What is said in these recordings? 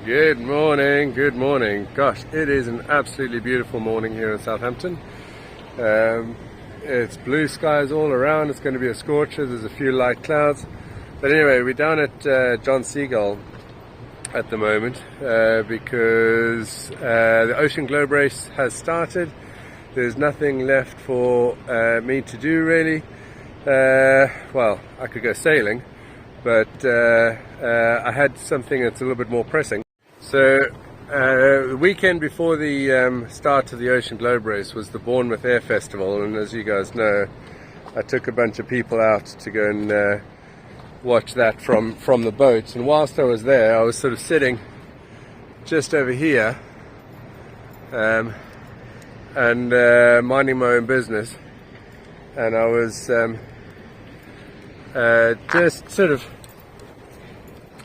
Good morning, good morning. Gosh, it is an absolutely beautiful morning here in Southampton. It's blue skies all around. It's going to be a scorcher. There's a few light clouds. But anyway, we're down at John Seagull at the moment because the Ocean Globe race has started. There's nothing left for me to do really. Well, I could go sailing, but I had something that's a little bit more pressing. So the weekend before the start of the Ocean Globe race was the Bournemouth Air Festival, and as you guys know, I took a bunch of people out to go and watch that from the boat. And whilst I was there, I was sort of sitting just over here and minding my own business, and I was just sort of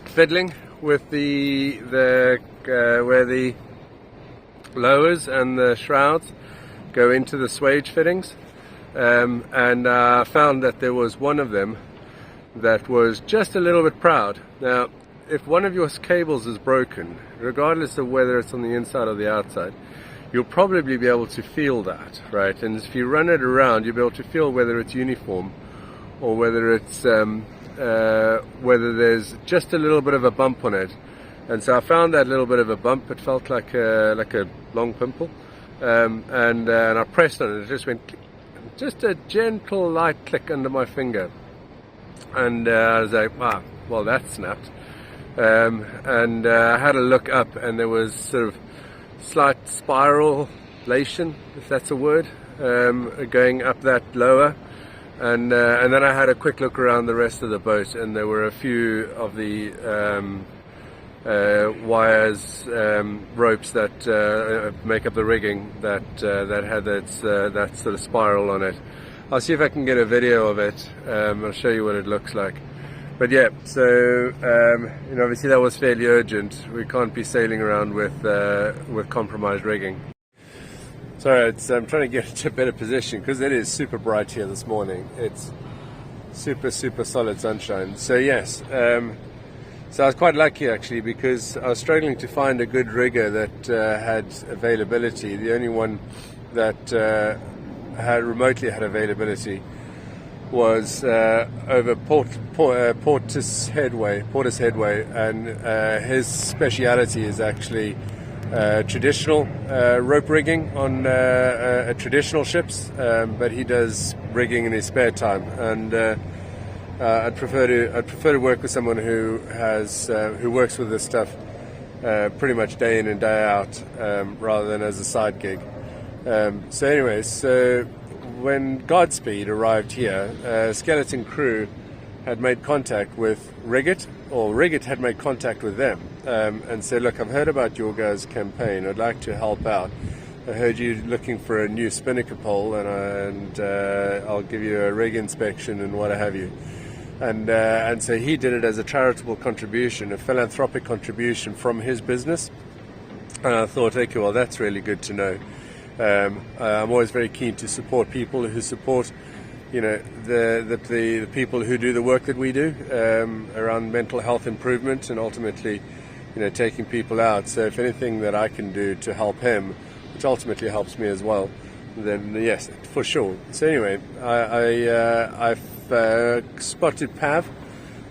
fiddling with the where the lowers and the shrouds go into the swage fittings, and I found that there was one of them that was just a little bit proud. Now, if one of your cables is broken, regardless of whether it's on the inside or the outside, you'll probably be able to feel that, right? And if you run it around, you'll be able to feel whether it's uniform or whether it's whether there's just a little bit of a bump on it. And so I found that little bit of a bump. It felt like a long pimple, and I pressed on it. It just went click, just a gentle light click under my finger, and I was like, wow, well, that snapped. And I had a look up, and there was sort of slight spiralation, if that's a word, going up that lower. And then I had a quick look around the rest of the boat, and there were a few of the wires, ropes that make up the rigging that had that sort of spiral on it. I'll see if I can get a video of it. I'll show you what it looks like. But yeah, so obviously that was fairly urgent. We can't be sailing around with compromised rigging. Sorry, I'm trying to get into a better position because it is super bright here this morning. It's super solid sunshine. So yes, so I was quite lucky actually, because I was struggling to find a good rigger that had availability. The only one that remotely had availability was over Portis Headway, and his speciality is actually traditional rope rigging on traditional ships, but he does rigging in his spare time, and I'd prefer to work with someone who works with this stuff pretty much day in and day out, rather than as a side gig. So anyways, so when Godspeed arrived here, Skeleton Crew had made contact with Riggit, or Riggit had made contact with them, and said, look, I've heard about your guys' campaign, I'd like to help out. I heard you looking for a new spinnaker pole, and I'll give you a rig inspection and what have you. And so he did it as a charitable contribution, a philanthropic contribution from his business. And I thought, okay, well, that's really good to know. I'm always very keen to support people who support, the people who do the work that we do around mental health improvement and ultimately, taking people out. So if anything that I can do to help him, which ultimately helps me as well, then yes, for sure. So anyway, I've spotted Pav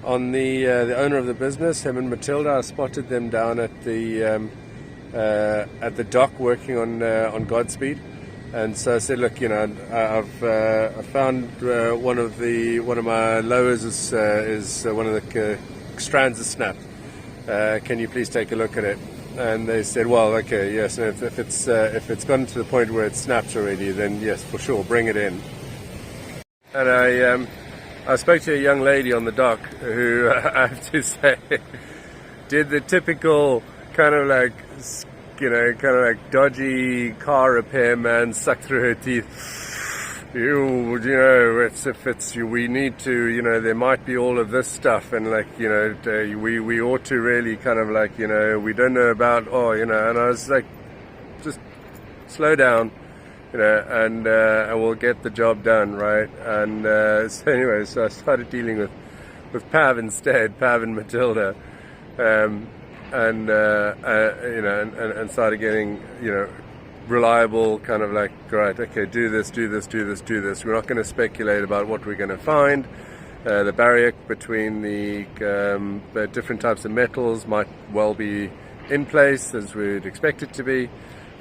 on the owner of the business, him and Matilda. I spotted them down at the dock working on Godspeed, and so I said, look, I've found one of my lowers is one of the strands is snapped. Can you please take a look at it? And they said, well, okay, yes. And if it's gotten to the point where it's snapped already, then yes, for sure, bring it in. And I spoke to a young lady on the dock who I have to say did the typical kind of like dodgy car repairman suck through her teeth. We need to, there might be all of this stuff, and we ought to really kind of we don't know about, and I was like, just slow down, and we'll get the job done, right? And so anyway, so I started dealing with Pav instead, Pav and Matilda. and and started getting reliable kind of like, right, okay, do this. We're not going to speculate about what we're going to find. The barrier between the different types of metals might well be in place as we'd expect it to be,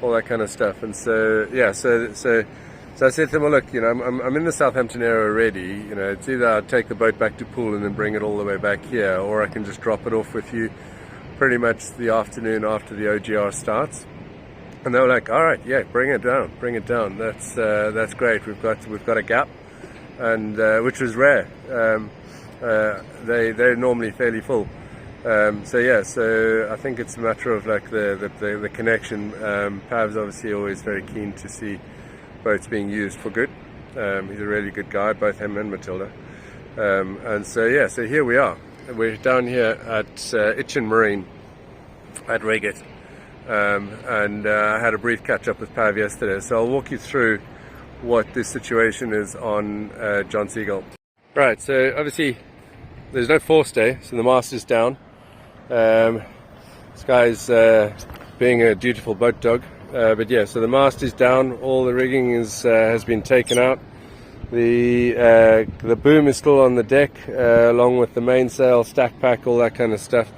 all that kind of stuff. And so I said to them, well, look, I'm in the Southampton area already. It's either I'll take the boat back to Poole and then bring it all the way back here, or I can just drop it off with you pretty much the afternoon after the OGR starts. And they were like, all right, yeah, bring it down. That's great. We've got a gap, and which was rare. They're normally fairly full. So I think it's a matter of like the connection. Pav's obviously always very keen to see boats being used for good. He's a really good guy, both him and Matilda. So here we are. We're down here at Itchen Marine at Reigate. And I had a brief catch up with Pav yesterday, so I'll walk you through what this situation is on John Seagull. Right, so obviously there's no forestay, so the mast is down. This guy's being a dutiful boat dog, but yeah, so the mast is down, all the rigging has been taken out. The boom is still on the deck, along with the mainsail, stack pack, all that kind of stuff.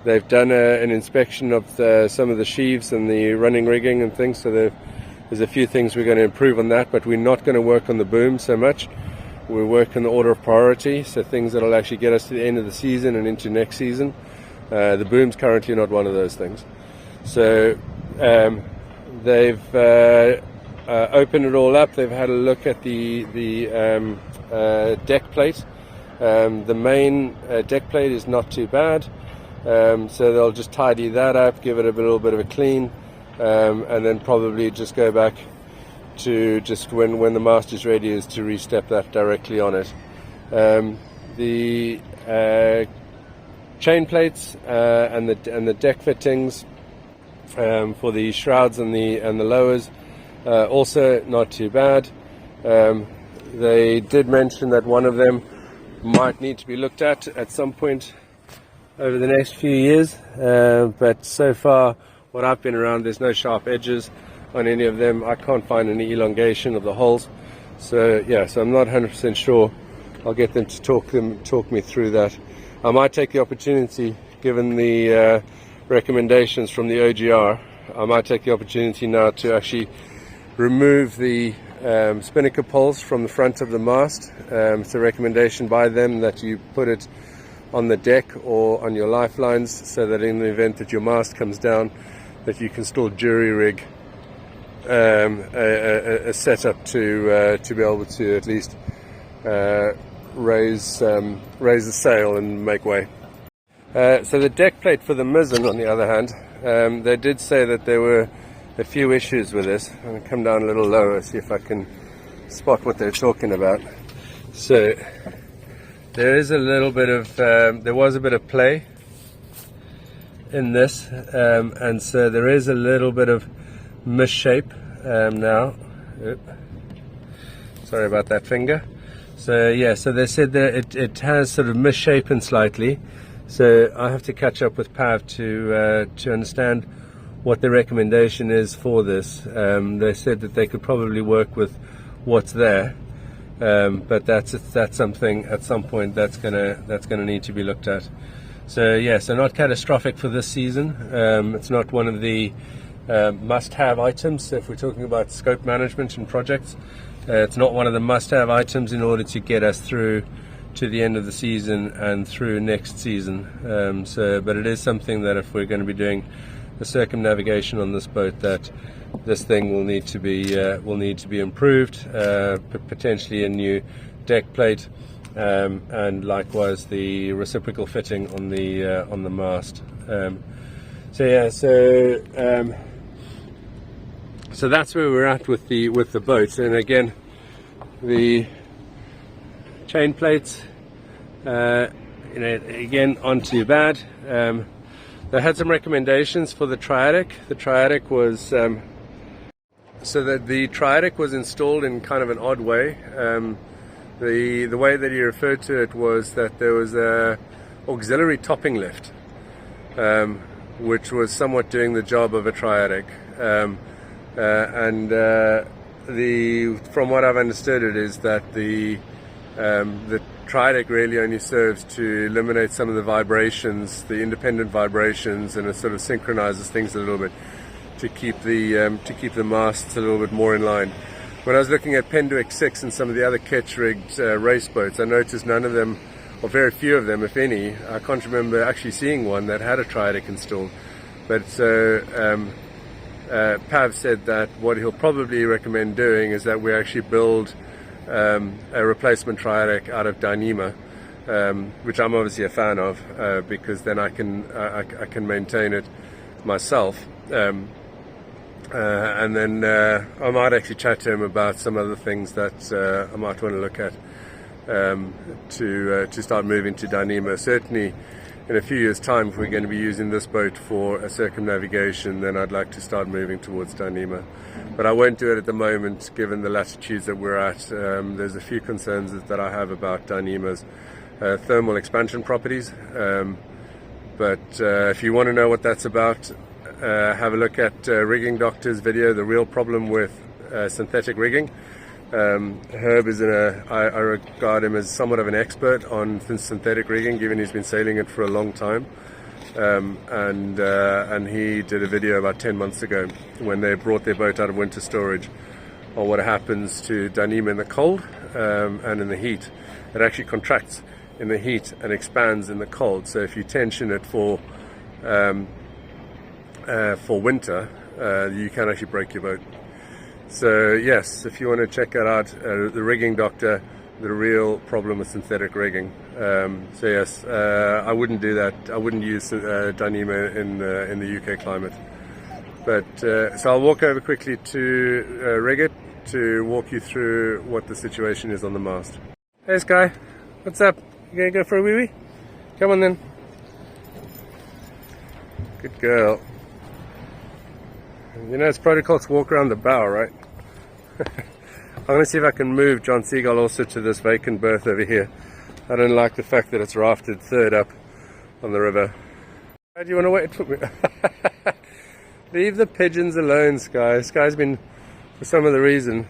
They've done an inspection of some of the sheaves and the running rigging and things, so there's a few things we're going to improve on that, but we're not going to work on the boom so much. We'll work in the order of priority, so things that will actually get us to the end of the season and into next season. The boom's currently not one of those things. So they've opened it all up. They've had a look at the deck plate. The main deck plate is not too bad. So they'll just tidy that up, give it a little bit of a clean, and then probably just go back to just when the mast is ready is to re-step that directly on it. The chain plates and the deck fittings for the shrouds and the lowers also not too bad. They did mention that one of them might need to be looked at some point over the next few years, but so far what I've been around, there's no sharp edges on any of them. I can't find any elongation of the holes, so I'm not 100% sure. I'll get them to talk me through that. I might take the opportunity, given the recommendations from the OGR, I might take the opportunity now to actually remove the spinnaker poles from the front of the mast. It's a recommendation by them that you put it on the deck or on your lifelines, so that in the event that your mast comes down, that you can still jury rig a setup to be able to at least raise the sail and make way. So the deck plate for the mizzen, on the other hand, they did say that there were a few issues with this. I'm going to come down a little lower, see if I can spot what they're talking about. So there is a little bit of there was a bit of play in this, and so there is a little bit of misshape now. Sorry about that finger. So so they said that it has sort of misshapen slightly, so I have to catch up with Pav to understand what the recommendation is for this. They said that they could probably work with what's there, but that's something at some point that's gonna need to be looked at. So so not catastrophic for this season. It's not one of the must-have items. If we're talking about scope management and projects, it's not one of the must-have items in order to get us through to the end of the season and through next season. But it is something that if we're going to be doing the circumnavigation on this boat, that this thing will need to be improved, potentially a new deck plate, and likewise the reciprocal fitting on the mast. So that's where we're at with the boat. And again, the chain plates, again, aren't too bad. They had some recommendations for the triadic. The triadic was so that the triadic was installed in kind of an odd way. The way that he referred to it was that there was a auxiliary topping lift, which was somewhat doing the job of a triadic. From what I've understood, it is that the triadic really only serves to eliminate some of the vibrations, the independent vibrations, and it sort of synchronizes things a little bit to keep the masts a little bit more in line. When I was looking at Penduic 6 and some of the other ketch-rigged race boats, I noticed none of them, or very few of them, if any. I can't remember actually seeing one that had a triadic installed. But so Pav said that what he'll probably recommend doing is that we actually build a replacement triadic out of Dyneema, which I'm obviously a fan of, because then I can maintain it myself. And then I might actually chat to him about some other things that I might want to look at to start moving to Dyneema. Certainly in a few years' time, if we're going to be using this boat for a circumnavigation, then I'd like to start moving towards Dyneema. But I won't do it at the moment, given the latitudes that we're at. There's a few concerns that I have about Dyneema's thermal expansion properties. But if you want to know what that's about, have a look at Rigging Doctor's video, The Real Problem with Synthetic Rigging. Herb is I regard him as somewhat of an expert on synthetic rigging, given he's been sailing it for a long time. And he did a video about 10 months ago when they brought their boat out of winter storage on what happens to Dyneema in the cold and in the heat. It actually contracts in the heat and expands in the cold. So if you tension it for winter, you can actually break your boat. So yes, if you want to check that out, the Rigging Doctor, The Real Problem with Synthetic Rigging. So yes, I wouldn't do that. I wouldn't use Dyneema in the UK climate. But so I'll walk over quickly to rig it to walk you through what the situation is on the mast. Hey Sky, what's up? You gonna go for a wee wee? Come on then. Good girl. You know it's protocol to walk around the bow, right? I'm going to see if I can move John Seagull also to this vacant berth over here. I don't like the fact that it's rafted third up on the river. Why do you want to wait for me? Leave the pigeons alone, Sky. Sky's been, for some other reason,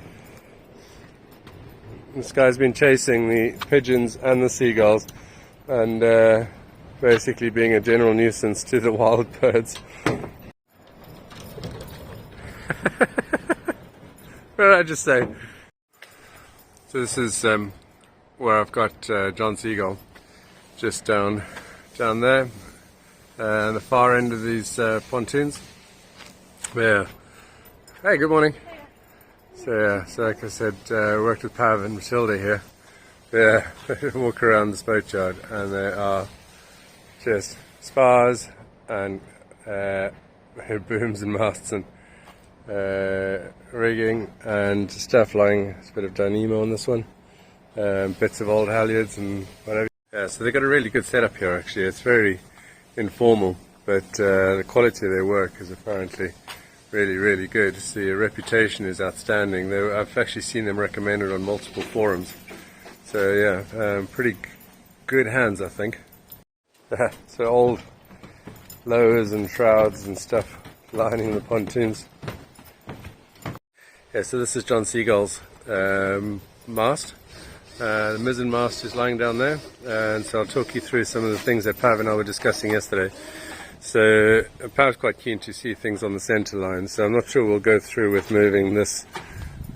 Sky's been chasing the pigeons and the seagulls and basically being a general nuisance to the wild birds. What did I just say? So this is where I've got John Seagull, just down there, the far end of these pontoons. Yeah. Hey, good morning. So yeah, so like I said, worked with Pav and Matilda here. Yeah, walk around this boatyard, and they are just spars and booms and masts and rigging and stuff lying. There's a bit of Dyneema on this one, bits of old halyards and whatever. Yeah, so they've got a really good setup here actually. It's very informal, but the quality of their work is apparently really, really good. So their reputation is outstanding. I've actually seen them recommended on multiple forums. So yeah, pretty good hands, I think. So old lowers and shrouds and stuff lining the pontoons. Yeah, so this is John Seagull's mast. The mizzen mast is lying down there, and so I'll talk you through some of the things that Pav and I were discussing yesterday. So Pav's quite keen to see things on the centre line, so I'm not sure we'll go through with moving this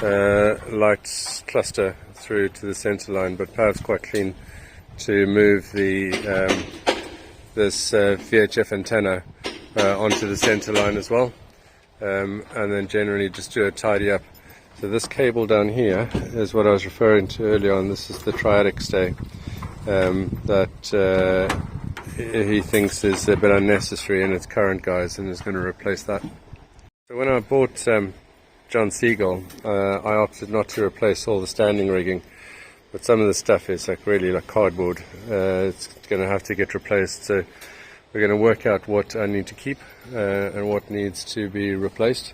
light cluster through to the centre line, but Pav's quite keen to move the this VHF antenna onto the centre line as well. And then generally just do a tidy up. So this cable down here is what I was referring to earlier on. This is the triadic stay that he thinks is a bit unnecessary in its current guise, and is going to replace that. So when I bought John Seagull, I opted not to replace all the standing rigging, but some of the stuff is really like cardboard. It's going to have to get replaced. So we're going to work out what I need to keep and what needs to be replaced,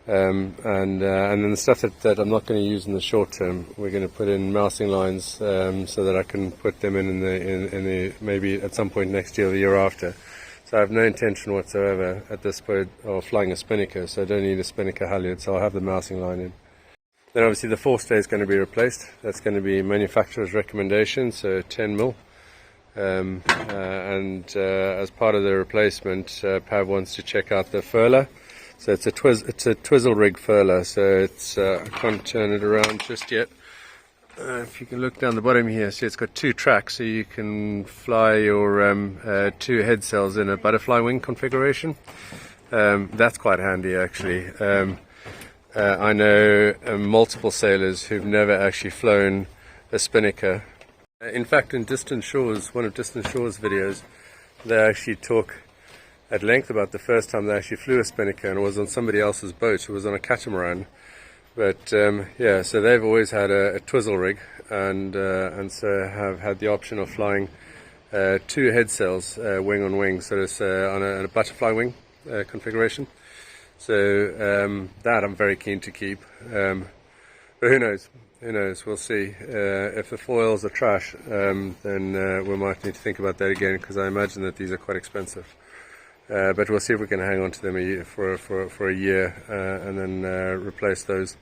and then the stuff that I'm not going to use in the short term, we're going to put in mousing lines so that I can put them in the maybe at some point next year or the year after. So I have no intention whatsoever at this point of flying a spinnaker, so I don't need a spinnaker halyard, so I'll have the mousing line in. Then obviously the forestay is going to be replaced. That's going to be manufacturer's recommendation, so 10 mil. As part of the replacement, Pav wants to check out the furler. So it's a twizzle rig furler, so it's I can't turn it around just yet. If you can look down the bottom here, see it's got 2 tracks, so you can fly your 2 head cells in a butterfly wing configuration. That's quite handy actually. I know multiple sailors who've never actually flown a spinnaker. In fact, in Distant Shores, one of Distant Shores' videos, they actually talk at length about the first time they actually flew a spinnaker, and it was on somebody else's boat. It was on a catamaran. But yeah, so they've always had a twizzle rig, and so have had the option of flying 2 head cells, wing on wing, sort of on a butterfly wing configuration. So that I'm very keen to keep. But who knows? Who knows? We'll see. If the foils are trash, then we might need to think about that again, because I imagine that these are quite expensive. But we'll see if we can hang on to them for a year and then replace those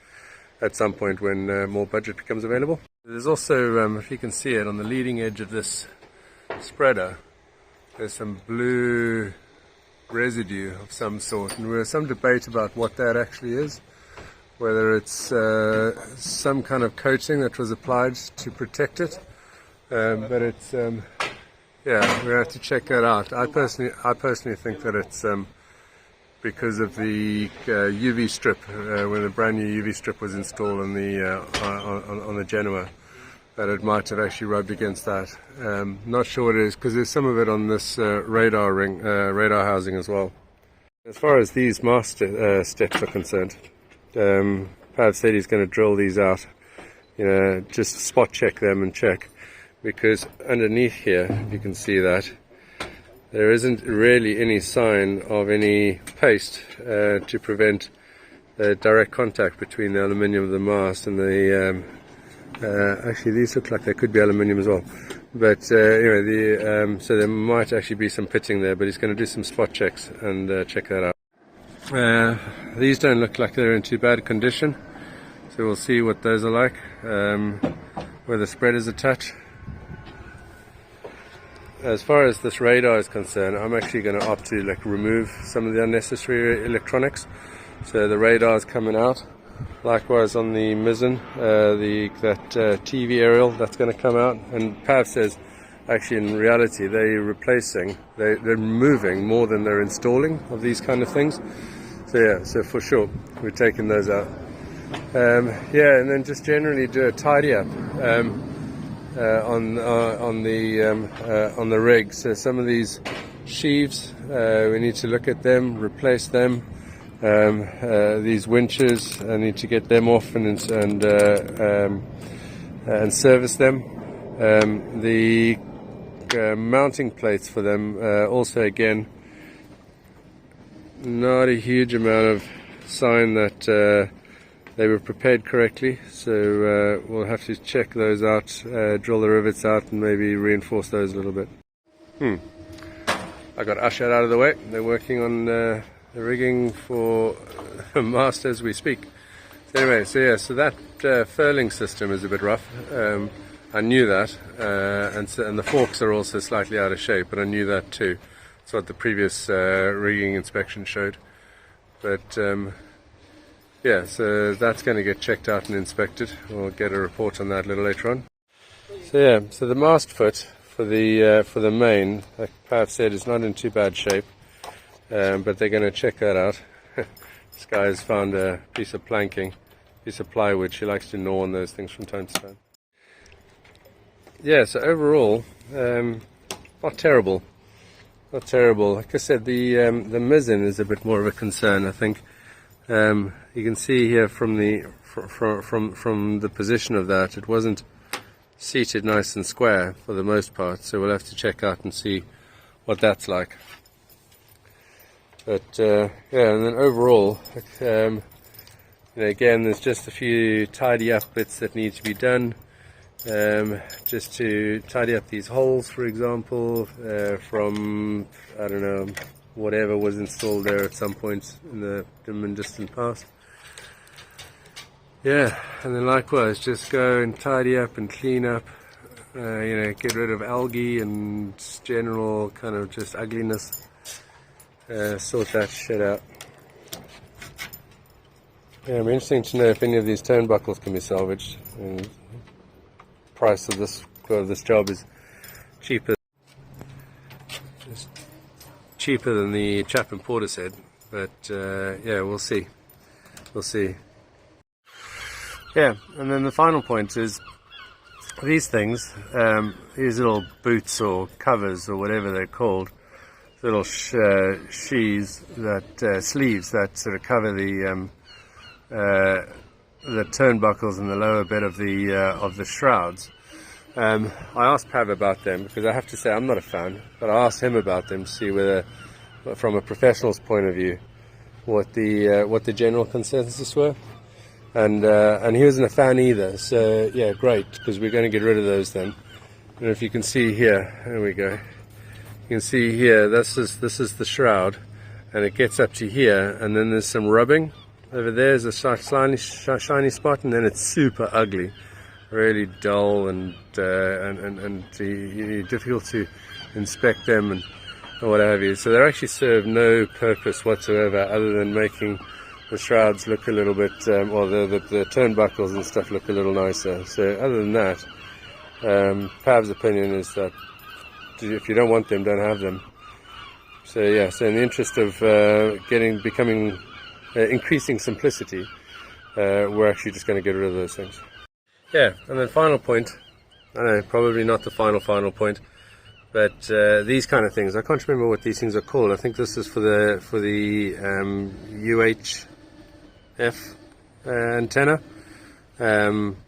at some point when more budget becomes available. There's also, if you can see it, on the leading edge of this spreader, there's some blue residue of some sort, and there's some debate about what that actually is, whether it's some kind of coating that was applied to protect it, but it's yeah, we have to check that out. I personally think that it's because of the UV strip, when the brand new UV strip was installed on the Genoa, that it might have actually rubbed against that. Not sure what it is, because there's some of it on this radar housing as well. As far as these mast steps are concerned, Pav said he's going to drill these out, just spot check them and check. Because underneath here, you can see that there isn't really any sign of any paste to prevent direct contact between the aluminium of the mast and the actually these look like they could be aluminium as well, but anyway, so there might actually be some pitting there, but he's going to do some spot checks and check that out. These don't look like they're in too bad condition, so we'll see what those are like, where the spread is attached. As far as this radar is concerned, I'm actually going to opt to remove some of the unnecessary electronics. So the radar is coming out. Likewise on the mizzen, that TV aerial, that's going to come out. And Pav says, actually in reality, they're removing more than they're installing of these kind of things. So yeah, so for sure, we're taking those out. Yeah, and then just generally do a tidy up. On the rig. So some of these sheaves, we need to look at them, replace them. These winches, I need to get them off and service them. The mounting plates for them, also again, not a huge amount of sign that they were prepared correctly, so we'll have to check those out, drill the rivets out and maybe reinforce those a little bit. I got ushered out of the way. They're working on the rigging for mast as we speak. So anyway, so that furling system is a bit rough. I knew that, and the forks are also slightly out of shape, but I knew that too. That's what the previous rigging inspection showed. But yeah, so that's going to get checked out and inspected. We'll get a report on that a little later on. So yeah, so the mast foot for the main, like Pav said, is not in too bad shape, but they're going to check that out. This guy has found a piece of planking, piece of plywood. She likes to gnaw on those things from time to time. Yeah, so overall, not terrible. Not terrible. Like I said, the mizzen is a bit more of a concern, I think. You can see here from the position of that, it wasn't seated nice and square for the most part, so we'll have to check out and see what that's like. But yeah, and then overall, again, there's just a few tidy up bits that need to be done. just to tidy up these holes, for example, from, I don't know, whatever was installed there at some point in the dim and distant past. Yeah, and then likewise, just go and tidy up and clean up, get rid of algae and general kind of just ugliness, sort that shit out. Yeah, it'll be interesting to know if any of these turnbuckles can be salvaged. And price of this job is cheaper than the chap in Porter said, but yeah, we'll see. Yeah, and then the final point is these things, these little boots or covers or whatever they're called, little sleeves that sort of cover the turnbuckles in the lower bit of the shrouds. I asked Pav about them because I have to say I'm not a fan, but I asked him about them to see whether, from a professional's point of view, what the general consensus were. And he wasn't a fan either. So yeah, great, because we're going to get rid of those then. And if you can see here, there we go. You can see here, this is the shroud, and it gets up to here, and then there's some rubbing. Over there's a shiny spot, and then it's super ugly, really dull and difficult to inspect them and what have you. So they actually serve no purpose whatsoever other than making the shrouds look a little bit, or the turnbuckles and stuff look a little nicer. So other than that, Pav's opinion is that if you don't want them, don't have them. So yeah, so in the interest of increasing simplicity, we're actually just going to get rid of those things. Yeah, and then final point, I know, probably not the final point, but these kind of things, I can't remember what these things are called. I think this is for the UHF antenna.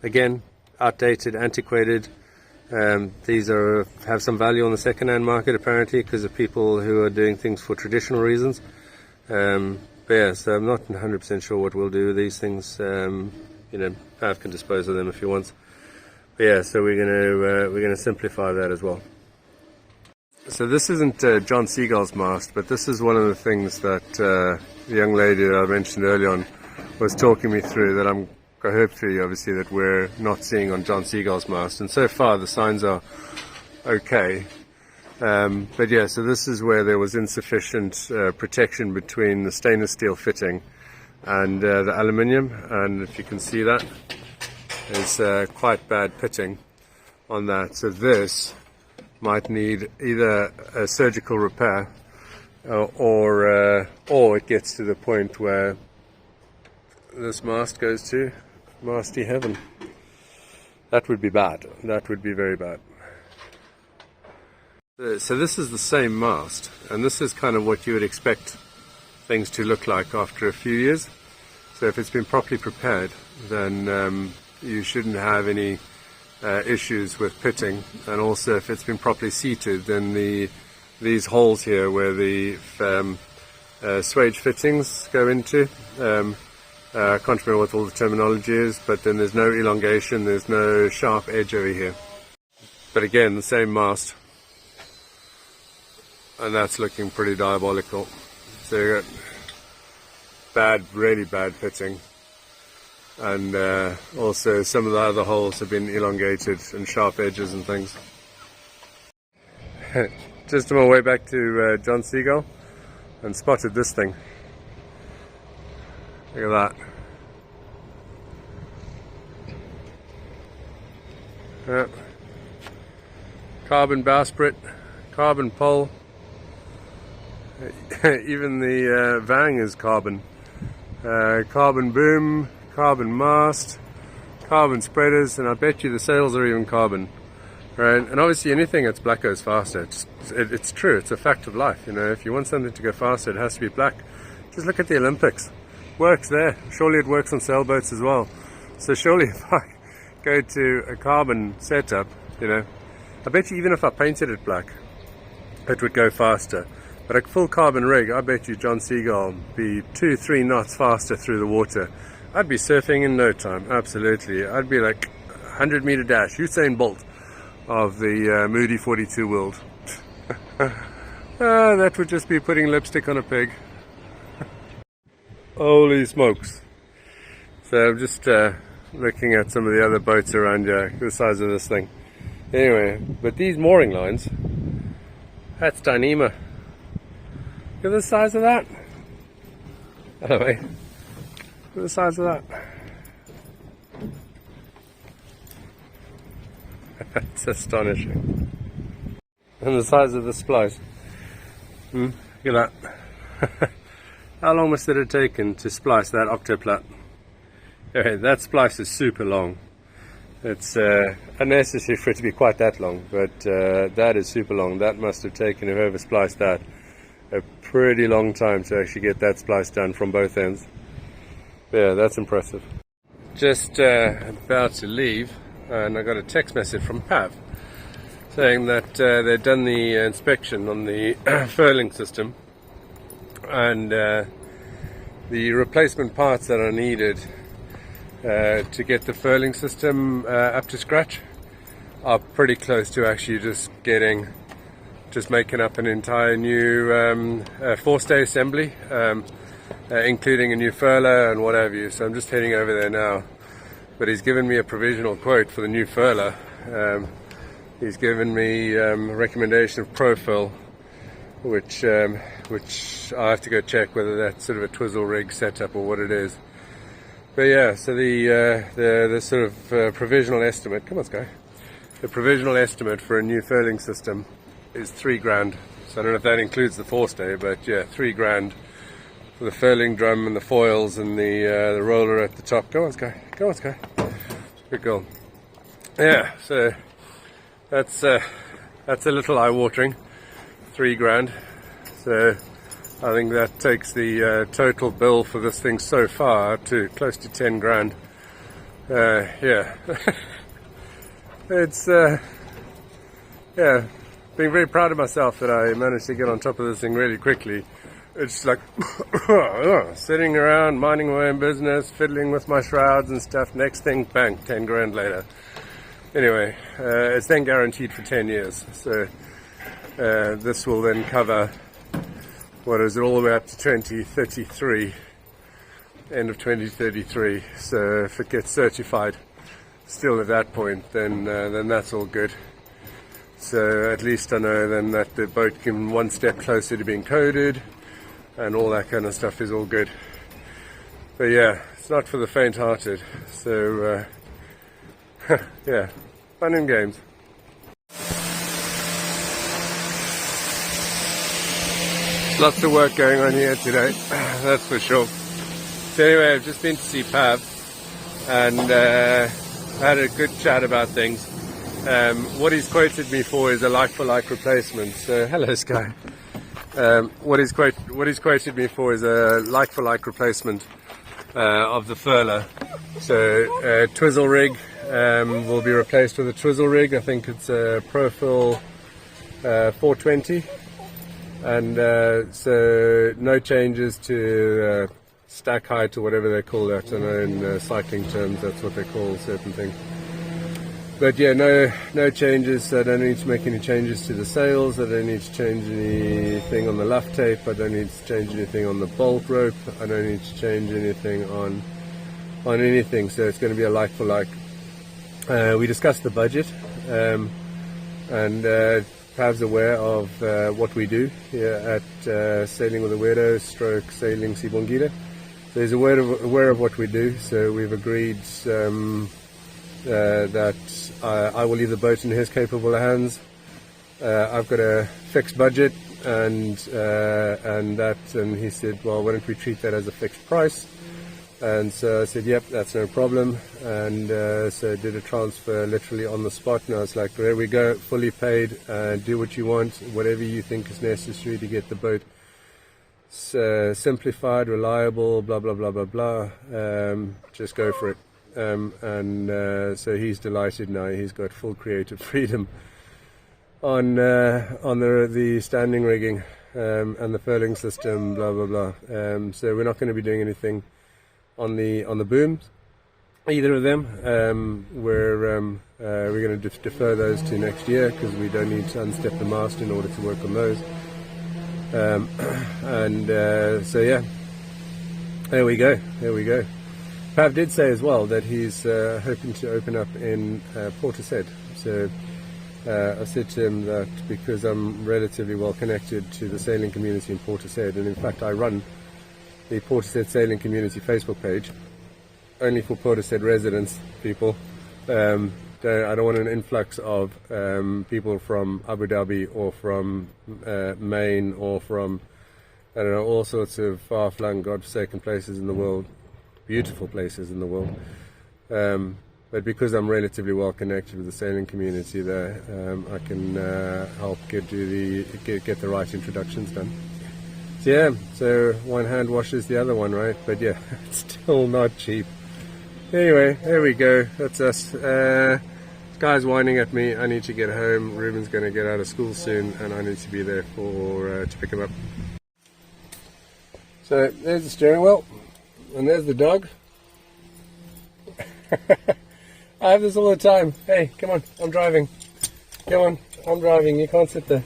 Again, outdated, antiquated. These have some value on the second-hand market apparently because of people who are doing things for traditional reasons. But yeah, so I'm not 100% sure what we'll do with these things. Pav can dispose of them if he wants. But yeah, so we're gonna simplify that as well. So this isn't John Seagull's mast, but this is one of the things that the young lady that I mentioned earlier on was talking me through, that I hope for you obviously that we're not seeing on John Seagull's mast, and so far the signs are okay. But yeah, so this is where there was insufficient protection between the stainless steel fitting and the aluminium, and if you can see that, there's quite bad pitting on that. So this might need either a surgical repair or it gets to the point where this mast goes to masty heaven. That would be bad. That would be very bad. So this is the same mast, and this is kind of what you would expect things to look like after a few years. So if it's been properly prepared, then you shouldn't have any issues with pitting, and also if it's been properly seated, then these holes here where the swage fittings go into, I can't remember what all the terminology is, but then there's no elongation, there's no sharp edge over here. But again, the same mast, and that's looking pretty diabolical. So you got bad, really bad pitting, and also some of the other holes have been elongated and sharp edges and things. Just on my way back to John Seagull and spotted this thing. Look at that. Carbon bowsprit, carbon pole. Even the vang is carbon. Carbon boom, carbon mast, carbon spreaders, and I bet you the sails are even carbon. Right? And obviously anything that's black goes faster. It's true, it's a fact of life. If you want something to go faster, it has to be black. Just look at the Olympics. Works there. Surely it works on sailboats as well. So surely if I go to a carbon setup, I bet you even if I painted it black, it would go faster. But a full carbon rig, I bet you John Seagull would be 2-3 knots faster through the water. I'd be surfing in no time, absolutely. I'd be like 100-meter dash, Usain Bolt of the Moody 42 world. That would just be putting lipstick on a pig. Holy smokes. So I'm just looking at some of the other boats around here, the size of this thing. Anyway, but these mooring lines, that's Dyneema. Look at the size of that. Anyway, look at the size of that. That's astonishing. And the size of the splice. Look at that. How long must it have taken to splice that octoplat? Okay, that splice is super long. It's unnecessary for it to be quite that long, but that is super long. That must have taken, whoever spliced that, a pretty long time to actually get that splice done from both ends. Yeah, that's impressive. Just about to leave, and I got a text message from Pav saying that they'd done the inspection on the furling system, and the replacement parts that are needed to get the furling system up to scratch are pretty close to actually just making up an entire new forestay assembly, including a new furler and what have you. So I'm just heading over there now. But he's given me a provisional quote for the new furler. He's given me a recommendation of Profil, which I have to go check whether that's sort of a twizzle rig setup or what it is. But yeah, so the sort of provisional estimate, come on Sky, the provisional estimate for a new furling system is $3,000. So I don't know if that includes the forestay, but yeah, $3,000 for the furling drum and the foils and the roller at the top. Go on Sky, go on Sky. Good girl. Yeah, so that's a little eye-watering, $3,000. So I think that takes the total bill for this thing so far to close to $10,000. Yeah, it's yeah, being very proud of myself that I managed to get on top of this thing really quickly. It's like sitting around minding my own business, fiddling with my shrouds and stuff. Next thing, bang, $10,000 later. Anyway, it's then guaranteed for 10 years. So this will then cover, what is it, all the way up to 2033, end of 2033. So if it gets certified still at that point, then that's all good. So at least I know then that the boat can one step closer to being coded, and all that kind of stuff is all good. But yeah, it's not for the faint-hearted. So yeah, fun and games. Lots of work going on here today, that's for sure. So anyway, I've just been to see Pav and had a good chat about things. What he's quoted me for is a like-for-like replacement. So hello Sky. What he's quoted me for is a like-for-like replacement of the furler. So twizzle rig will be replaced with a twizzle rig. I think it's a Profil 420. And so no changes to stack height or whatever they call that. I know in cycling terms that's what they call certain things. But yeah, no changes. I don't need to make any changes to the sails. I don't need to change anything on the luff tape. I don't need to change anything on the bolt rope. I don't need to change anything on anything. So it's going to be a like for like. We discussed the budget, and Pav's aware of what we do here at Sailing with a Weirdo / Sailing Sibongile. So he's aware of what we do. So we've agreed that I will leave the boat in his capable hands. I've got a fixed budget, and he said, well, why don't we treat that as a fixed price? And so I said, yep, that's no problem. And so I did a transfer literally on the spot. And I was like, there we go, fully paid. Do what you want, whatever you think is necessary to get the boat simplified, reliable, blah, blah, blah, blah, blah. Just go for it. So he's delighted now. He's got full creative freedom on the standing rigging and the furling system, blah, blah, blah. So we're not going to be doing anything on the booms. either of them. We're going to defer those to next year because we don't need to unstep the mast in order to work on those. So yeah, there we go. Pav did say as well that he's hoping to open up in Portishead. So I said to him that because I'm relatively well connected to the sailing community in Portishead, and in fact I run the Portishead Sailing Community Facebook page only for Portishead residents, people. I don't want an influx of people from Abu Dhabi or from Maine or from, I don't know, all sorts of far-flung, God-forsaken places in the world, beautiful places in the world. But because I'm relatively well connected with the sailing community there, I can help get the right introductions done. So yeah, so one hand washes the other one, right? But yeah, it's still not cheap. Anyway, there we go. That's us. This guy's whining at me. I need to get home. Ruben's going to get out of school soon, and I need to be there to pick him up. So there's the steering wheel, and there's the dog. I have this all the time. Hey, come on, I'm driving. Come on, I'm driving. You can't sit there.